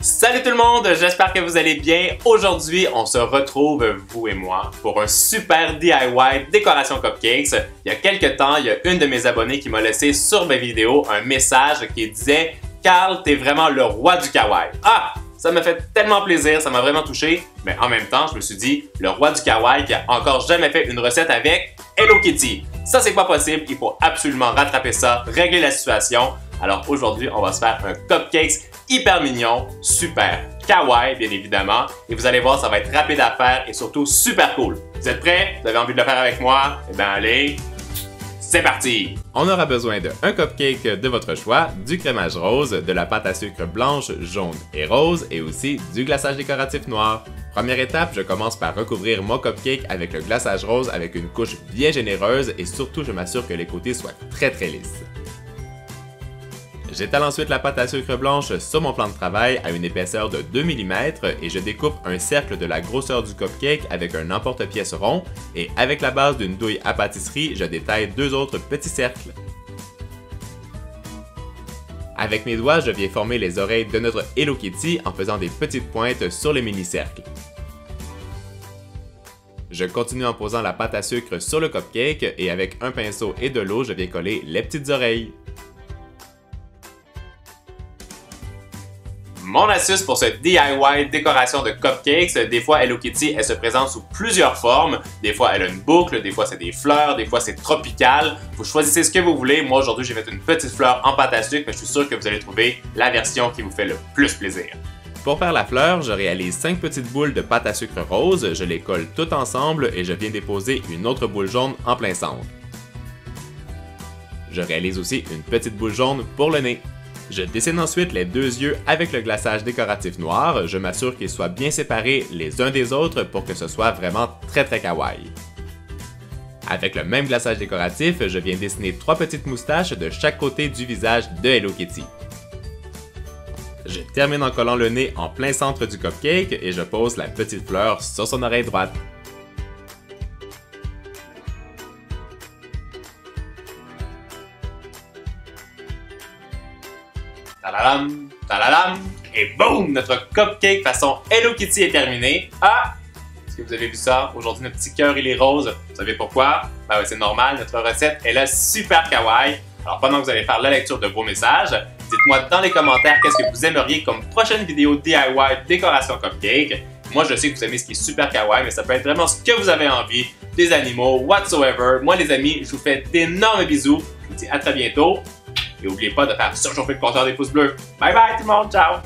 Salut tout le monde, j'espère que vous allez bien. Aujourd'hui, on se retrouve, vous et moi, pour un super DIY décoration cupcakes. Il y a quelques temps, il y a une de mes abonnées qui m'a laissé sur mes vidéos un message qui disait « Carl, t'es vraiment le roi du kawaii ». Ah! Ça m'a fait tellement plaisir, ça m'a vraiment touché, mais en même temps, je me suis dit, le roi du kawaii qui a encore jamais fait une recette avec Hello Kitty. Ça, c'est pas possible, il faut absolument rattraper ça, régler la situation. Alors aujourd'hui, on va se faire un cupcakes hyper mignon, super kawaii bien évidemment, et vous allez voir, ça va être rapide à faire et surtout super cool. Vous êtes prêts? Vous avez envie de le faire avec moi? Eh bien allez, c'est parti! On aura besoin de un cupcake de votre choix, du crémage rose, de la pâte à sucre blanche, jaune et rose et aussi du glaçage décoratif noir. Première étape, je commence par recouvrir mon cupcake avec le glaçage rose avec une couche bien généreuse et surtout je m'assure que les côtés soient très lisses. J'étale ensuite la pâte à sucre blanche sur mon plan de travail à une épaisseur de 2 mm et je découpe un cercle de la grosseur du cupcake avec un emporte-pièce rond et avec la base d'une douille à pâtisserie, je détaille deux autres petits cercles. Avec mes doigts, je viens former les oreilles de notre Hello Kitty en faisant des petites pointes sur les mini-cercles. Je continue en posant la pâte à sucre sur le cupcake et avec un pinceau et de l'eau, je viens coller les petites oreilles. Mon astuce pour ce DIY décoration de cupcakes, des fois Hello Kitty, elle se présente sous plusieurs formes. Des fois elle a une boucle, des fois c'est des fleurs, des fois c'est tropical. Vous choisissez ce que vous voulez. Moi aujourd'hui j'ai fait une petite fleur en pâte à sucre, mais je suis sûr que vous allez trouver la version qui vous fait le plus plaisir. Pour faire la fleur, je réalise 5 petites boules de pâte à sucre rose, je les colle toutes ensemble et je viens déposer une autre boule jaune en plein centre. Je réalise aussi une petite boule jaune pour le nez. Je dessine ensuite les deux yeux avec le glaçage décoratif noir, je m'assure qu'ils soient bien séparés les uns des autres pour que ce soit vraiment très kawaii. Avec le même glaçage décoratif, je viens dessiner 3 petites moustaches de chaque côté du visage de Hello Kitty. Je termine en collant le nez en plein centre du cupcake et je pose la petite fleur sur son oreille droite. Tadadam, tadadam, et boum! Notre cupcake façon Hello Kitty est terminé. Ah! Est-ce que vous avez vu ça? Aujourd'hui, notre petit cœur, il est rose. Vous savez pourquoi? Ben ouais, c'est normal, notre recette est là super kawaii. Alors pendant que vous allez faire la lecture de vos messages, dites-moi dans les commentaires qu'est-ce que vous aimeriez comme prochaine vidéo DIY décoration cupcake. Moi, je sais que vous aimez ce qui est super kawaii, mais ça peut être vraiment ce que vous avez envie, des animaux, whatsoever. Moi, les amis, je vous fais d'énormes bisous. Je vous dis à très bientôt. Et n'oubliez pas de faire surchauffer le compteur des pouces bleus. Bye bye tout le monde, ciao!